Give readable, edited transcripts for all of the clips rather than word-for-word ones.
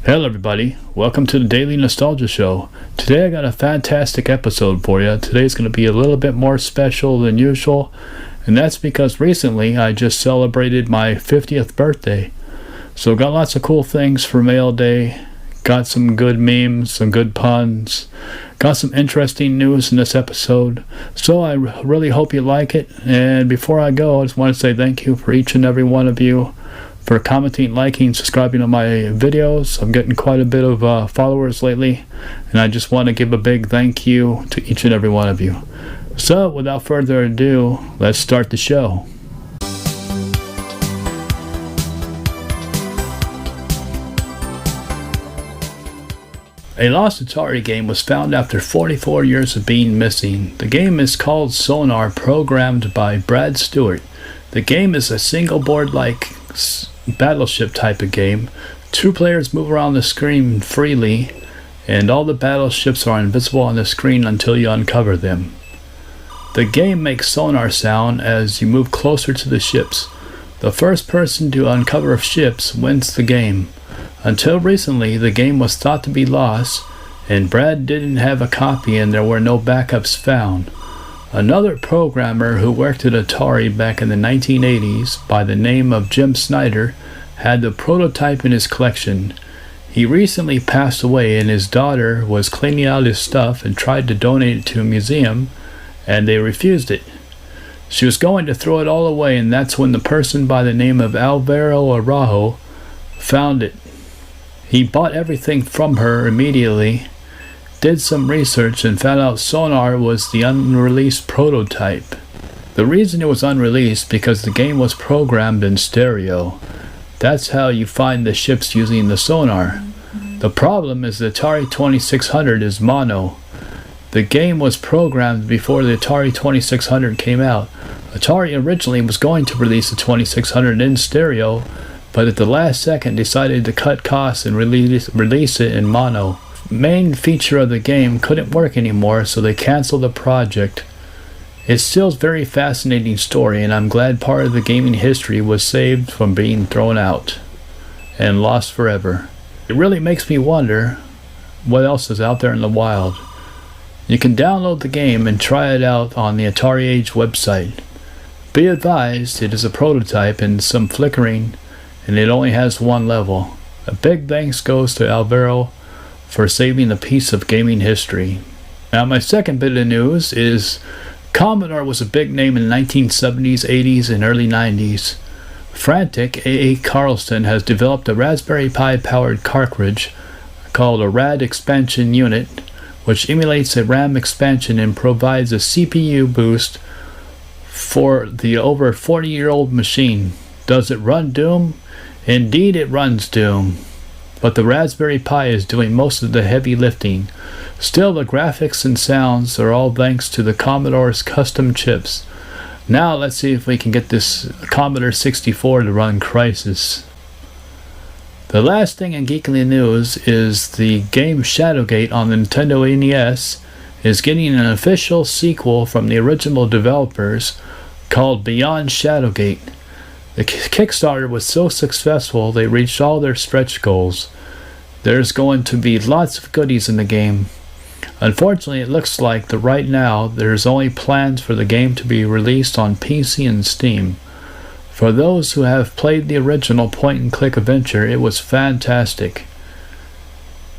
Hello everybody, welcome to the Daily Nostalgia Show. Today I got a fantastic episode for you. Today's going to be a little bit more special than usual, and that's because recently I just celebrated my 50th birthday. So got lots of cool things for Mail Day, got some good memes, some good puns, got some interesting news in this episode. So I really hope you like it, and before I go I just want to say thank you for each and every one of you for commenting, liking, subscribing to my videos. I'm getting quite a bit of followers lately, and I just want to give a big thank you to each and every one of you. So without further ado, let's start the show. A lost Atari game was found after 44 years of being missing. The game is called Sonar, programmed by Brad Stewart. The game is a single board like battleship type of game. Two players move around the screen freely, and all the battleships are invisible on the screen until you uncover them. The game makes sonar sound as you move closer to the ships. The first person to uncover ships wins the game. Until recently, the game was thought to be lost, and Brad didn't have a copy and there were no backups found. Another programmer who worked at Atari back in the 1980s by the name of Jim Snyder had the prototype in his collection. He recently passed away, and his daughter was cleaning out his stuff and tried to donate it to a museum, and they refused it. She was going to throw it all away, and that's when the person by the name of Alvaro Araujo found it. He bought everything from her immediately, did some research, and found out Sonar was the unreleased prototype. The reason it was unreleased because the game was programmed in stereo. That's how you find the ships using the sonar. The problem is the Atari 2600 is mono. The game was programmed before the Atari 2600 came out. Atari originally was going to release the 2600 in stereo, but at the last second decided to cut costs and release it in mono. Main feature of the game couldn't work anymore, so they canceled the project. It's still a very fascinating story, and I'm glad part of the gaming history was saved from being thrown out and lost forever. It really makes me wonder what else is out there in the wild. You can download the game and try it out on the Atari Age website. Be advised, it is a prototype and some flickering, and it only has one level. A big thanks goes to Alvaro for saving a piece of gaming history. Now my second bit of news is Commodore was a big name in the 1970s, 80s, and early 90s. Frantic A.A. Carlson has developed a Raspberry Pi powered cartridge called a RAD expansion unit, which emulates a RAM expansion and provides a CPU boost for the over 40-year-old machine. Does it run Doom? Indeed it runs Doom, but the Raspberry Pi is doing most of the heavy lifting. Still, the graphics and sounds are all thanks to the Commodore's custom chips. Now let's see if we can get this Commodore 64 to run Crysis. The last thing in Geekly News is the game Shadowgate on the Nintendo NES is getting an official sequel from the original developers called Beyond Shadowgate. The Kickstarter was so successful they reached all their stretch goals. There's going to be lots of goodies in the game. Unfortunately, it looks like that right now there's only plans for the game to be released on PC and Steam. For those who have played the original point-and-click adventure, it was fantastic.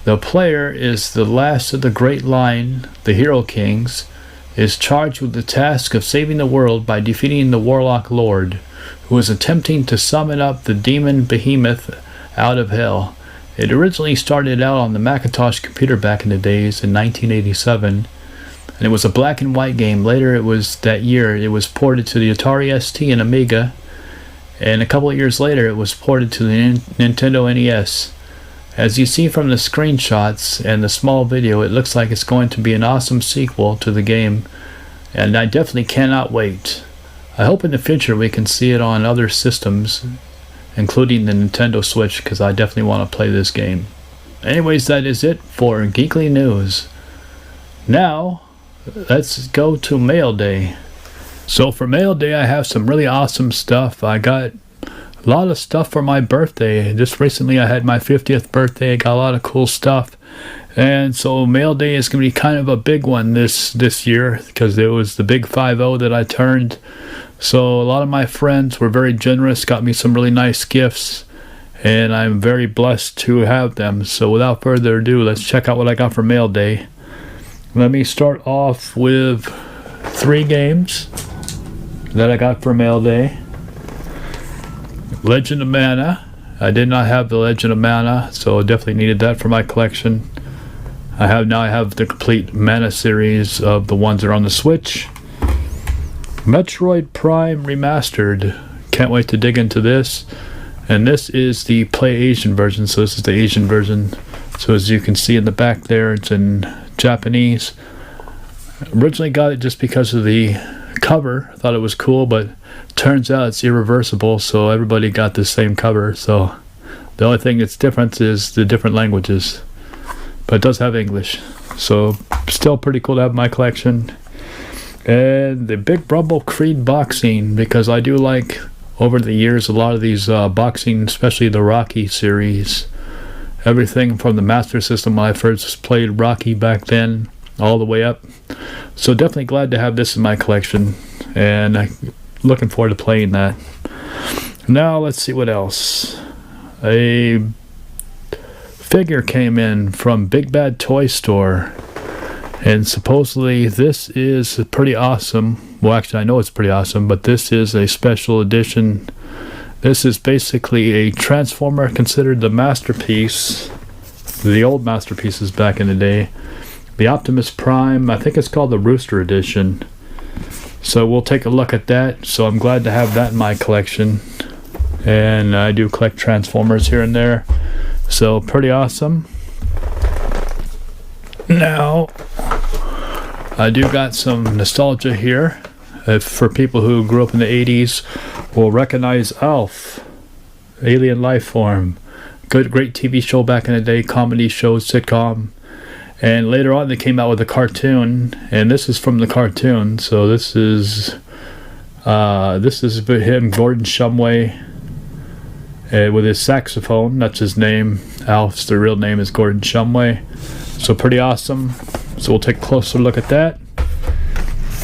The player is the last of the great line, the Hero Kings, is charged with the task of saving the world by defeating the Warlock Lord, who is attempting to summon up the demon behemoth out of hell. It originally started out on the Macintosh computer back in the days in 1987, and it was a black and white game. Later it was ported to the Atari ST and Amiga, and a couple of years later it was ported to the Nintendo NES. As you see from the screenshots and the small video, it looks like it's going to be an awesome sequel to the game, and I definitely cannot wait. I hope in the future we can see it on other systems, including the Nintendo Switch, because I definitely want to play this game. Anyways, that is it for Geekly News. Now, let's go to Mail Day. So for Mail Day, I have some really awesome stuff. I got A lot of stuff for my birthday. Just recently I had my 50th birthday. I got a lot of cool stuff. And so mail day is going to be kind of a big one this year, because it was the big 50 that I turned. So a lot of my friends were very generous, got me some really nice gifts, and I'm very blessed to have them. So without further ado, let's check out what I got for mail day. Let me start off with 3 games that I got for mail day. Legend of Mana. I did not have the Legend of Mana, so definitely needed that for my collection. I have the complete Mana series of the ones that are on the Switch. Metroid Prime Remastered. Can't wait to dig into this. And this is the Play Asian version, so this is the Asian version. So as you can see in the back there, it's in Japanese. Originally got it just because of the cover. I thought it was cool, but turns out it's irreversible, so everybody got the same cover. So the only thing that's different is the different languages, but it does have English, so still pretty cool to have in my collection. And the Big Brumble Creed boxing, because I do like, over the years, a lot of these boxing, especially the Rocky series, everything from the Master System when I first played Rocky back then all the way up. So definitely glad to have this in my collection, and I'm looking forward to playing that. Now let's see what else. A figure came in from Big Bad Toy Store, and supposedly this is pretty awesome. Well, actually I know it's pretty awesome, but this is a special edition. This is basically a Transformer, considered the masterpiece, the old masterpieces back in the day. The Optimus Prime, I think it's called the Rooster Edition. So we'll take a look at that. So I'm glad to have that in my collection. And I do collect Transformers here and there. So pretty awesome. Now, I do got some nostalgia here. For people who grew up in the 80s will recognize Alf, Alien Life Form. Great TV show back in the day, comedy show, sitcom. And later on they came out with a cartoon, and this is from the cartoon. So this is him, Gordon Shumway, with his saxophone. That's his name. Alf's the real name is Gordon Shumway. So pretty awesome. So we'll take a closer look at that.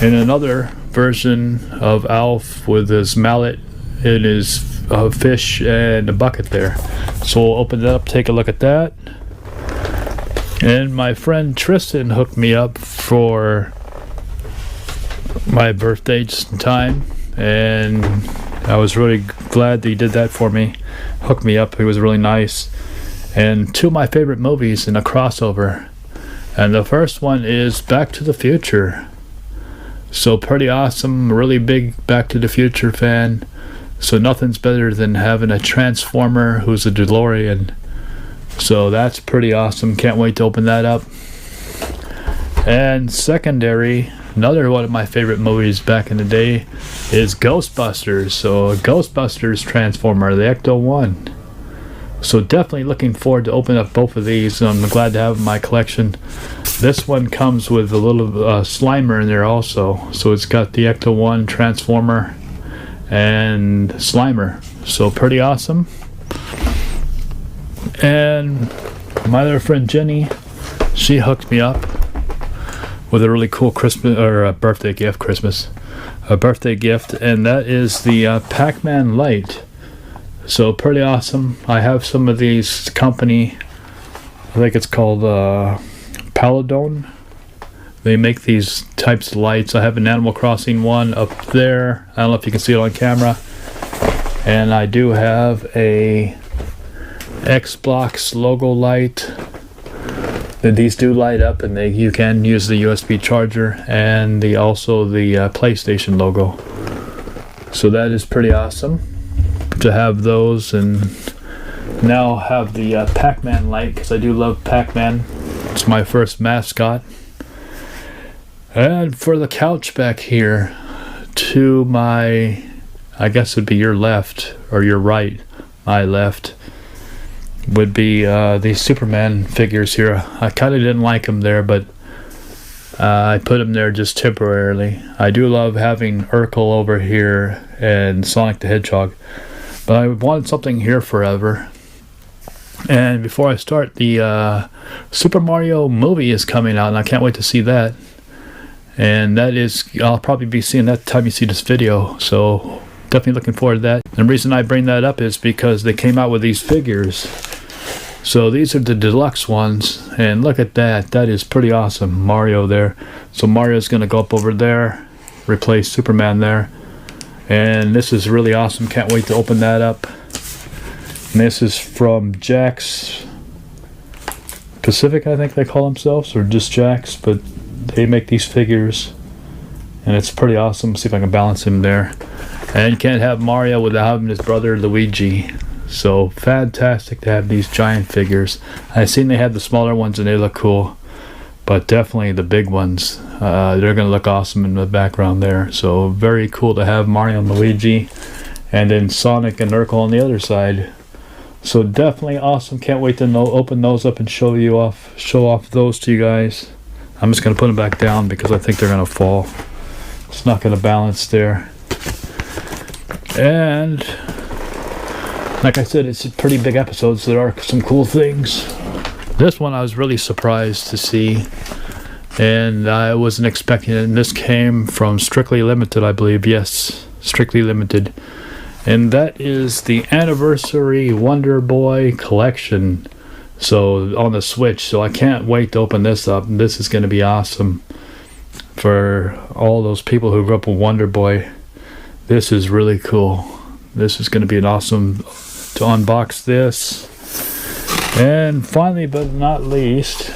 And another version of Alf with his mallet and his fish and a bucket there. So we'll open it up, take a look at that. And my friend Tristan hooked me up for my birthday just in time, and I was really glad that he did that for me. Hooked me up. He was really nice. And 2 of my favorite movies in a crossover. And the first one is Back to the Future. So pretty awesome. Really big Back to the Future fan. So nothing's better than having a Transformer who's a DeLorean. So that's pretty awesome. Can't wait to open that up. And secondary, another one of my favorite movies back in the day is Ghostbusters. So a Ghostbusters Transformer, the Ecto-1. So definitely looking forward to opening up both of these. I'm glad to have in my collection. This one comes with a little Slimer in there also. So it's got the Ecto-1 Transformer and Slimer. So pretty awesome. And my other friend Jenny, she hooked me up with a really cool Christmas or a birthday gift, a birthday gift, and that is the Pac-Man Lite. So pretty awesome. I have some of these company, I think it's called Paladone. They make these types of lights. I have an Animal Crossing one up there. I don't know if you can see it on camera. And I do have a Xbox logo light. And these do light up, and you can use the USB charger, and also the PlayStation logo. So that is pretty awesome to have those, and now have the Pac-Man light, because I do love Pac-Man. It's my first mascot. And for the couch back here, to my, I guess it would be your left, or your right, my left, would be these Superman figures here. I kind of didn't like them there, but I put them there just temporarily. I do love having Urkel over here and Sonic the Hedgehog. But I wanted something here forever. And before I start, the Super Mario movie is coming out, and I can't wait to see that. And that is, I'll probably be seeing that time you see this video, so definitely looking forward to that. And the reason I bring that up is because they came out with these figures. So these are the deluxe ones, and look at that. That is pretty awesome. Mario there. So Mario's going to go up over there, replace Superman there. And this is really awesome. Can't wait to open that up. And this is from Jack's Pacific, I think they call themselves, or just Jack's, but they make these figures, and it's pretty awesome. See if I can balance him there. And you can't have Mario without having his brother Luigi. So fantastic to have these giant figures. I've seen they have the smaller ones and they look cool, but definitely the big ones, they're gonna look awesome in the background there. So very cool to have Mario and Luigi, and then Sonic and Urkel on the other side. So definitely awesome. Can't wait to open those up and show off those to you guys. I'm just gonna put them back down because I think they're gonna fall. It's not gonna balance there. And like I said, it's a pretty big episode, so there are some cool things. This one I was really surprised to see, and I wasn't expecting it. And this came from Strictly Limited, I believe. Yes, Strictly Limited. And that is the Anniversary Wonder Boy Collection. So on the Switch. So I can't wait to open this up. This is going to be awesome for all those people who grew up with Wonder Boy. This is really cool. This is going to be an awesome to unbox this. And finally, but not least,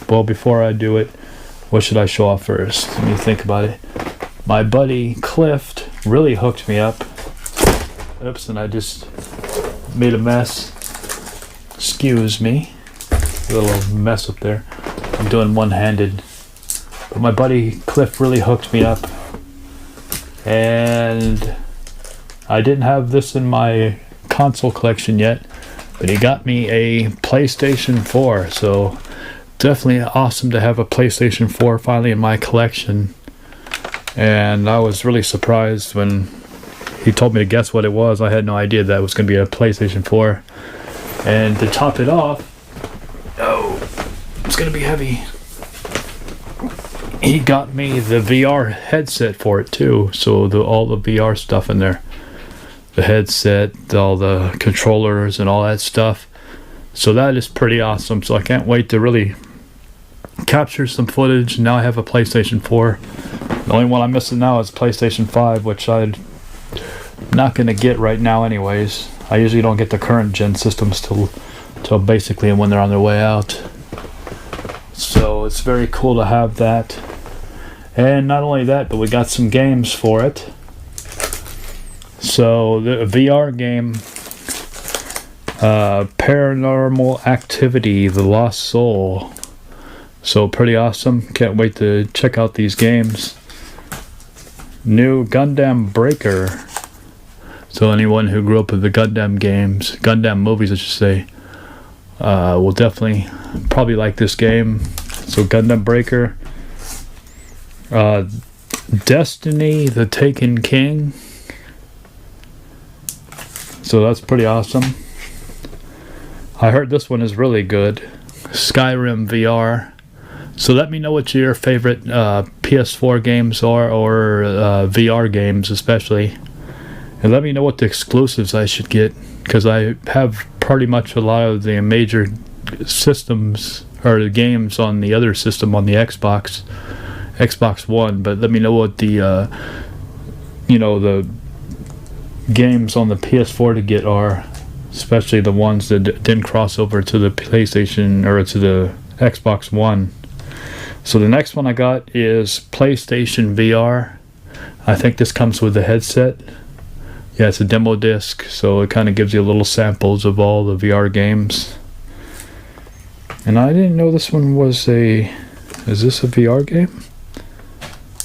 well, before I do it, what should I show off first? Let me think about it. My buddy Cliff really hooked me up. Oops, and I just made a mess. Excuse me. A little mess up there. I'm doing one-handed. But my buddy Cliff really hooked me up. And I didn't have this in my console collection yet, but he got me a PlayStation 4. So definitely awesome to have a PlayStation 4 finally in my collection. And I was really surprised when he told me to guess what it was. I had no idea that it was going to be a PlayStation 4. And to top it off, oh, it's going to be heavy. He got me the VR headset for it too. So all the VR stuff in there. The headset, all the controllers and all that stuff. So that is pretty awesome. So I can't wait to really capture some footage. Now I have a PlayStation 4. The only one I'm missing now is PlayStation 5, which I'm not going to get right now anyways. I usually don't get the current gen systems till basically when they're on their way out. So it's very cool to have that. And not only that, but we got some games for it. So the VR game, Paranormal Activity, The Lost Soul. So pretty awesome. Can't wait to check out these games. New Gundam Breaker. So anyone who grew up with the Gundam games, Gundam movies I should say, will definitely probably like this game. So Gundam Breaker. Destiny the Taken King. So that's pretty awesome. I heard this one is really good. Skyrim VR. So let me know what your favorite PS4 games are, or VR games especially. And let me know what the exclusives I should get, because I have pretty much a lot of the major systems or the games on the other system on the Xbox One. But let me know what the the games on the PS4 to get are, especially the ones that didn't cross over to the PlayStation or to the Xbox One. So the next one I got is PlayStation VR. I think this comes with the headset. Yeah, it's a demo disc, so it kind of gives you little samples of all the VR games. And I didn't know this one was a... Is this a VR game?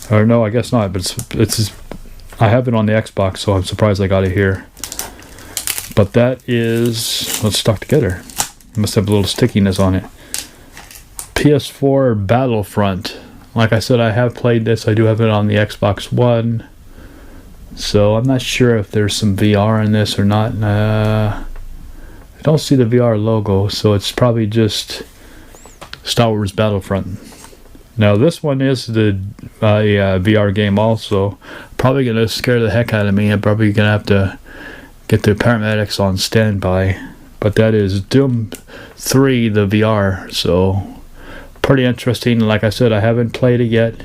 Or no, I guess not, but it's I have it on the Xbox, so I'm surprised I got it here. But that is... Well, it's stuck together. It must have a little stickiness on it. PS4 Battlefront. Like I said, I have played this. I do have it on the Xbox One. So I'm not sure if there's some VR in this or not. I don't see the VR logo, so it's probably just Star Wars Battlefront. Now this one is the VR game also. Probably gonna scare the heck out of me. I'm probably gonna have to get the paramedics on standby. But that is Doom 3, the VR. So pretty interesting. Like I said, I haven't played it yet,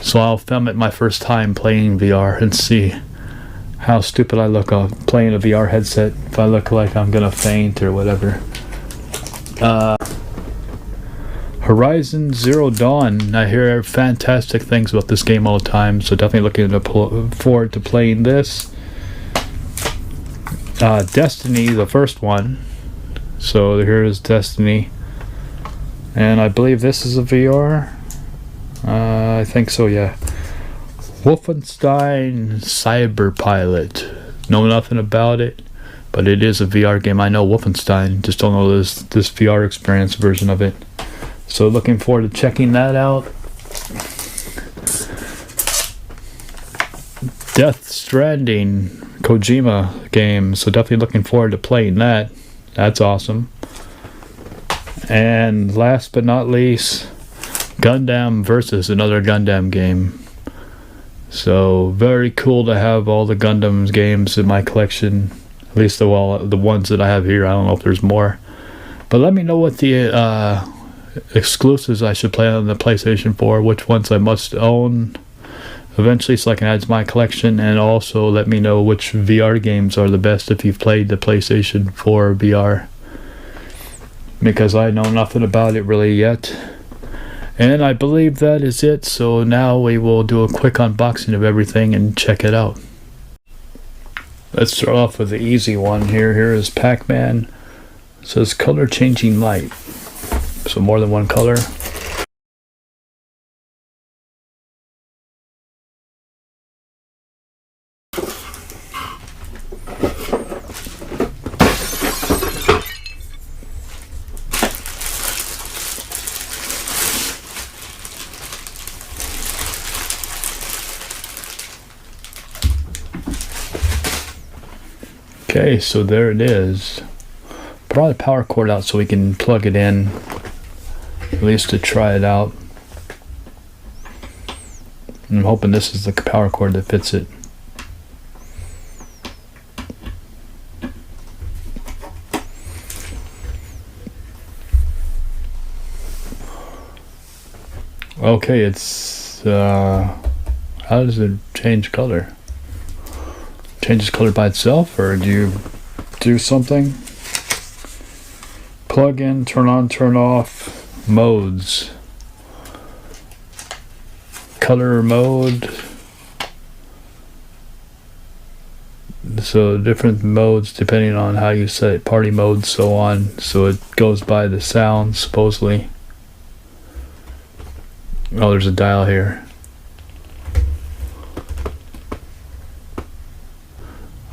so I'll film it my first time playing VR and see how stupid I look playing a VR headset. If I look like I'm gonna faint or whatever. Horizon Zero Dawn. I hear fantastic things about this game all the time, so definitely looking forward to playing this. Destiny, the first one. So here is Destiny, and I believe this is a VR. I think so, yeah. Wolfenstein Cyberpilot. Know nothing about it, but it is a VR game. I know Wolfenstein, just don't know this VR experience version of it. So looking forward to checking that out. Death Stranding, Kojima game. So definitely looking forward to playing that. That's awesome. And last but not least, Gundam Versus, another Gundam game. So very cool to have all the Gundam games in my collection. At least the ones that I have here. I don't know if there's more. But let me know what the exclusives I should play on the PlayStation 4, which ones I must own eventually, so I can add to my collection. And also let me know which VR games are the best if you've played the PlayStation 4 VR, because I know nothing about it really yet. And I believe that is it. So now we will do a quick unboxing of everything and check it out. Let's start off with the easy one here. Here is Pac-Man. It says color changing light. So more than one color. Okay, so there it is. Put all the power cord out so we can plug it in, at least to try it out. I'm hoping this is the power cord that fits it. Okay, it's how does it change color? Changes color by itself, or do you do something? Plug in, turn on, turn off, modes. Color mode. So different modes depending on how you set it, party mode, so on. So it goes by the sound, supposedly. Oh, there's a dial here.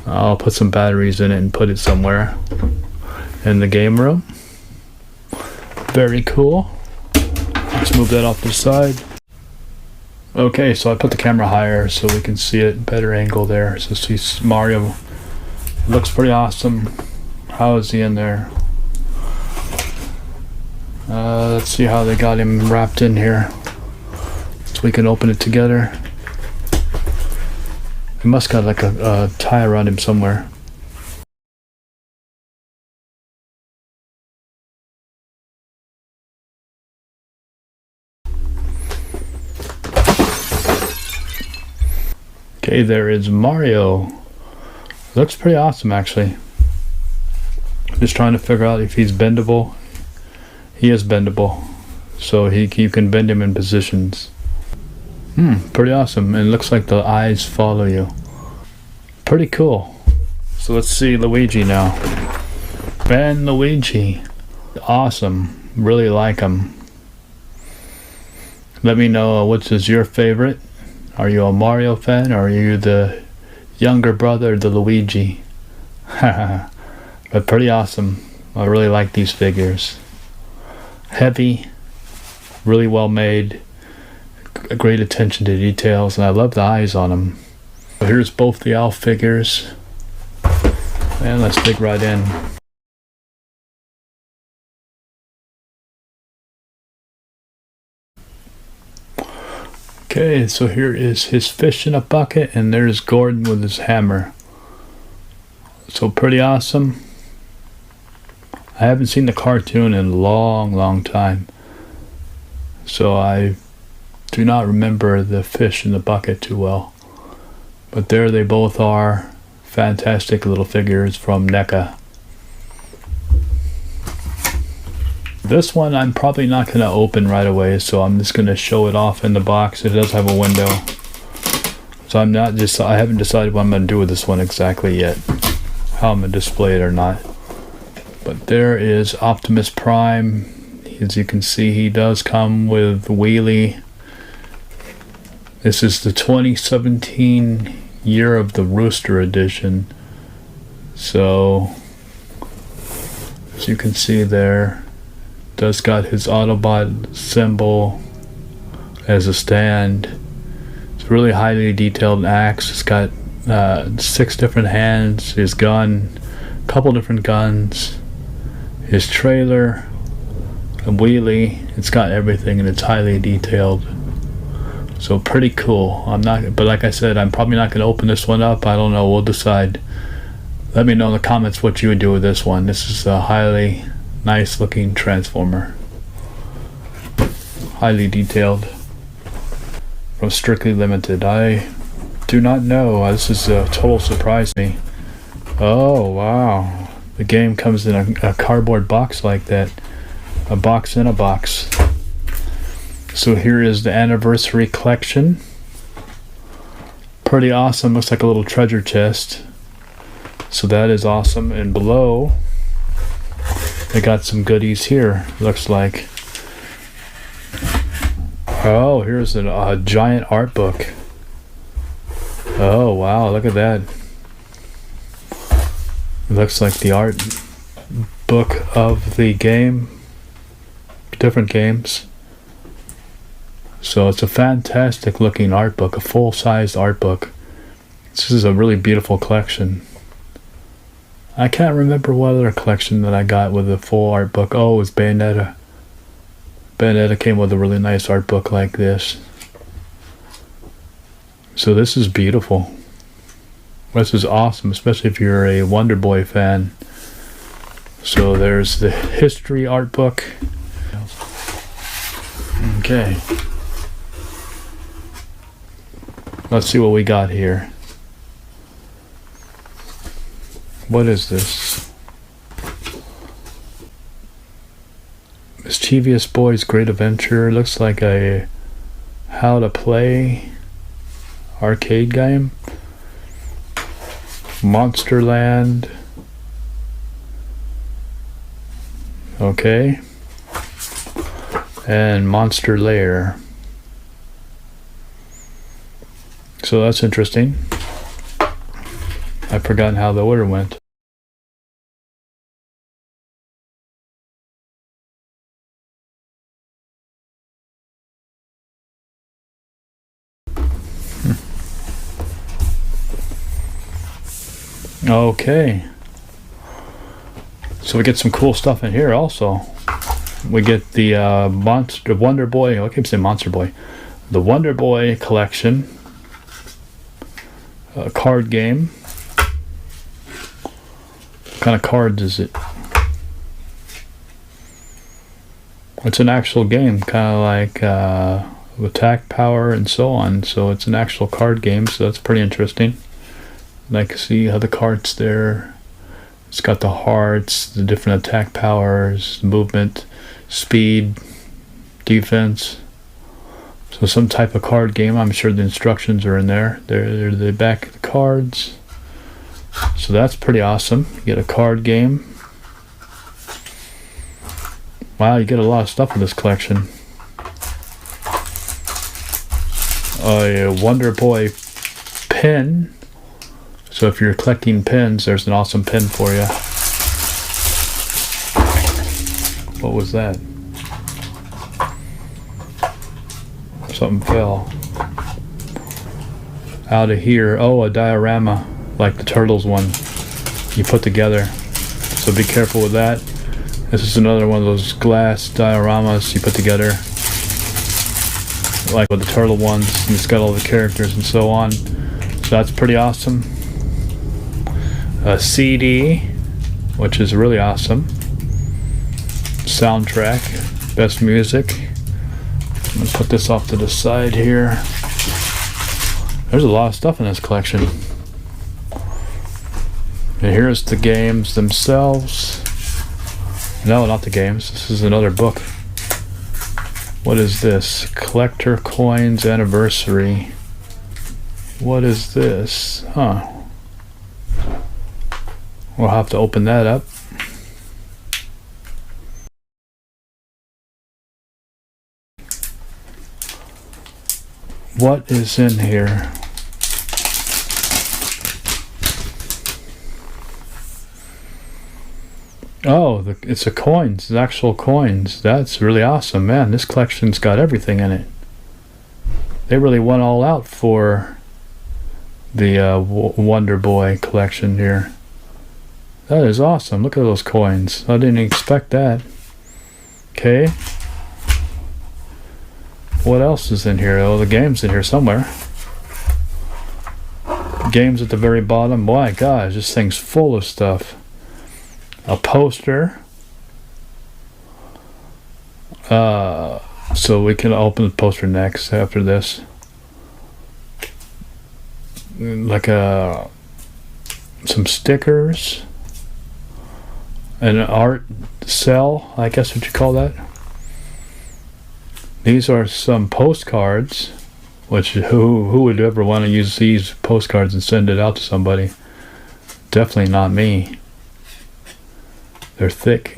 I'll put some batteries in it and put it somewhere in the game room. Very cool. Let's move that off to the side. Okay, so I put the camera higher so we can see it, better angle there. So see Mario. Looks pretty awesome. How is he in there? Let's see how they got him wrapped in here, so we can open it together. He must got like a tie around him somewhere. Okay, there is Mario. Looks pretty awesome, actually. Just trying to figure out if he's bendable. He is bendable, so you can bend him in positions. Pretty awesome. And it looks like the eyes follow you. Pretty cool. So let's see Luigi now. Man, Luigi. Awesome. Really like him. Let me know which is your favorite. Are you a Mario fan, or are you the younger brother, the Luigi? But pretty awesome. I really like these figures. Heavy, really well made, great attention to details, and I love the eyes on them. So here's both the Alf figures. And let's dig right in. Okay, so here is his fish in a bucket, and there's Gordon with his hammer. So pretty awesome. I haven't seen the cartoon in a long time, so I do not remember the fish in the bucket too well. But there they both are. Fantastic little figures from NECA. This one I'm probably not going to open right away, so I'm just going to show it off in the box. It does have a window, so I haven't decided what I'm going to do with this one exactly yet, how I'm going to display it or not. But there is Optimus Prime. As you can see, he does come with Wheelie. This is the 2017 Year of the Rooster edition. So as you can see there, does got his Autobot symbol as a stand. It's really highly detailed axe. It's got 6 different hands, his gun, a couple different guns, his trailer, a wheelie. It's got everything, and it's highly detailed. So pretty cool. But like I said, I'm probably not going to open this one up. I don't know. We'll decide. Let me know in the comments what you would do with this one. This is a highly nice looking Transformer. Highly detailed. From Strictly Limited. I do not know. This is a total surprise to me. Oh wow. The game comes in a cardboard box like that. A box in a box. So here is the anniversary collection. Pretty awesome. Looks like a little treasure chest. So that is awesome. And below, they got some goodies here. Looks like. Oh, here's a giant art book. Oh wow, look at that. It looks like the art book of the game. Different games. So it's a fantastic looking art book, a full-sized art book. This is a really beautiful collection. I can't remember what other collection that I got with a full art book. Oh, it was Bayonetta. Bayonetta came with a really nice art book like this. So this is beautiful. This is awesome, especially if you're a Wonder Boy fan. So there's the history art book. Okay. Let's see what we got here. What is this? Mischievous Boy's Great Adventure. Looks like a how to play arcade game. Monsterland. Okay. And Monster Lair. So that's interesting. I've forgotten how the order went. Okay. So we get some cool stuff in here also. We get the Wonder Boy, I keep saying Monster Boy. The Wonder Boy collection. Card game. What kind of cards is it? It's an actual game, kind of like attack power and so on. So it's an actual card game, so that's pretty interesting. Like, see how the cards there. It's got the hearts, the different attack powers, movement, speed, defense. So some type of card game. I'm sure the instructions are in there. They're the back of the cards. So that's pretty awesome. You get a card game. Wow, you get a lot of stuff in this collection. A Wonder Boy pin. So if you're collecting pins, there's an awesome pin for you. What was that? Something fell. out of here. Oh, a diorama like the Turtles one you put together. So be careful with that. This is another one of those glass dioramas you put together, like with the turtle ones, and it's got all the characters and so on. So that's pretty awesome. A CD, which is really awesome. Soundtrack, best music. I'm gonna put this off to the side here. There's a lot of stuff in this collection. And here's the games themselves. No, not the games. This is another book. What is this? Collector Coins Anniversary. What is this? Huh. We'll have to open that up. What is in here? Oh, it's a coins. It's actual coins. That's really awesome, man. This collection's got everything in it. They really went all out for the Wonder Boy collection here. That is awesome. Look at those coins. I didn't expect that. Okay. What else is in here? Oh, the game's in here somewhere. Games at the very bottom. My gosh, this thing's full of stuff. A poster. So we can open the poster next after this. Like some stickers. An art cell, I guess what you call that. These are some postcards, which who would ever want to use these postcards and send it out to somebody? Definitely not me. They're thick.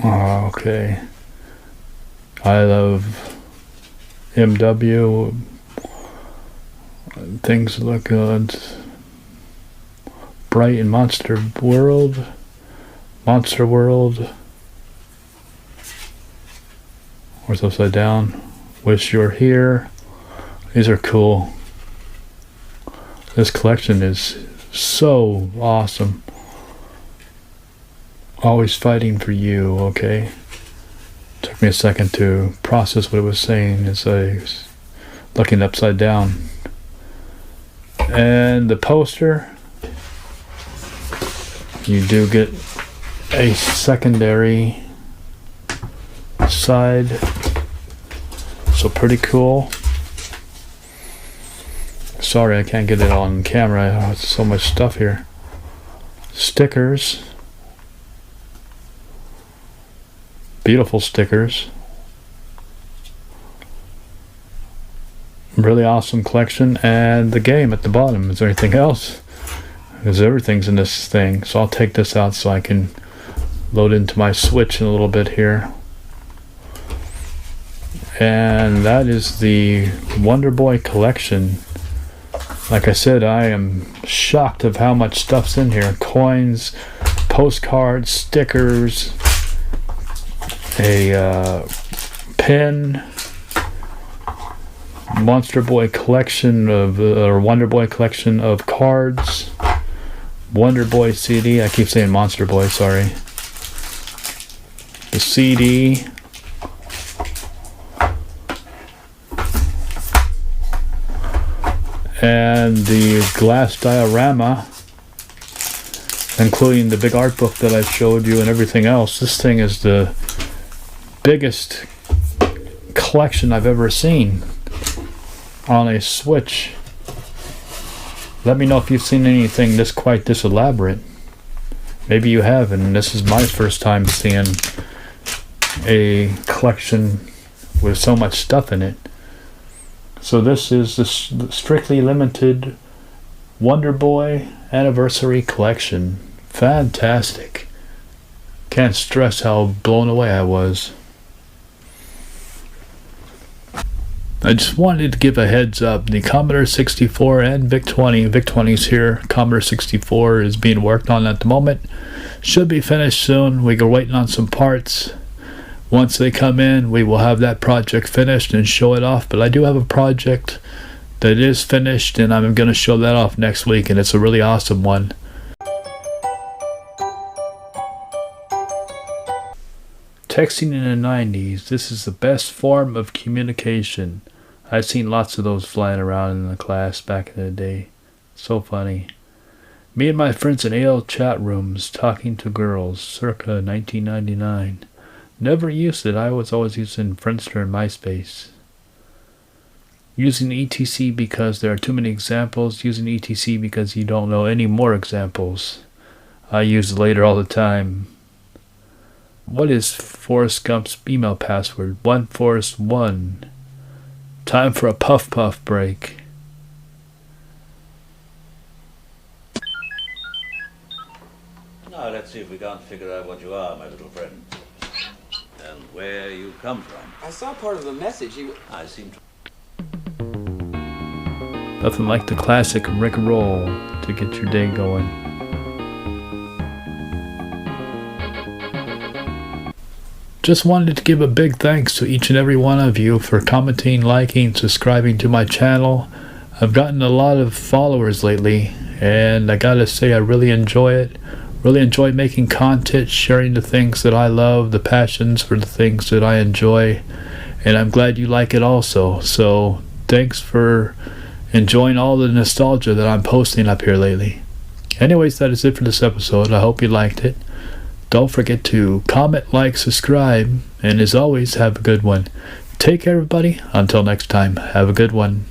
Oh, okay. I love MW. Things look good. Bright and Monster World. Monster World. Where's upside down? Wish You're Here. These are cool. This collection is so awesome. Always fighting for you. Okay. Took me a second to process what it was saying as I was looking upside down. And the poster, you do get a secondary side, so pretty cool. Sorry I can't get it on camera. Oh, it's so much stuff here. Stickers, beautiful stickers. Really awesome collection. And the game at the bottom. Is there anything else? Because everything's in this thing. So I'll take this out so I can load into my Switch in a little bit here. And that is the Wonder Boy collection. Like I said, I am shocked of how much stuff's in here. Coins, postcards, stickers, a pen, Monster Boy collection of, or Wonder Boy collection of cards, Wonder Boy CD. I keep saying Monster Boy, sorry. The CD. And the glass diorama, including the big art book that I showed you and everything else. This thing is the biggest collection I've ever seen on a Switch. Let me know if you've seen anything this elaborate. Maybe you have, and this is my first time seeing a collection with so much stuff in it. So this is the strictly limited Wonder Boy Anniversary Collection. Fantastic. Can't stress how blown away I was. I just wanted to give a heads up. The Commodore 64 and VIC-20. VIC-20's here. Commodore 64 is being worked on at the moment. Should be finished soon. We're waiting on some parts. Once they come in, we will have that project finished and show it off. But I do have a project that is finished, and I'm going to show that off next week, and it's a really awesome one. Texting in the 90s, this is the best form of communication. I've seen lots of those flying around in the class back in the day. So funny. Me and my friends in AL chat rooms talking to girls circa 1999. Never used it. I was always using Friendster and MySpace. Using ETC because there are too many examples. Using ETC because you don't know any more examples. I use it later all the time. What is Forrest Gump's email password? 1Forrest1. Time for a puff puff break. Now let's see if we can't figure out what you are, my little friend. And where you come from. I saw part of the message. I seem to... Nothing like the classic Rick roll to get your day going. Just wanted to give a big thanks to each and every one of you for commenting, liking, subscribing to my channel. I've gotten a lot of followers lately, and I gotta say I really enjoy it. Really enjoy making content, sharing the things that I love, the passions for the things that I enjoy, and I'm glad you like it also. So thanks for enjoying all the nostalgia that I'm posting up here lately. Anyways, that is it for this episode. I hope you liked it. Don't forget to comment, like, subscribe, and as always, have a good one. Take care, everybody. Until next time, have a good one.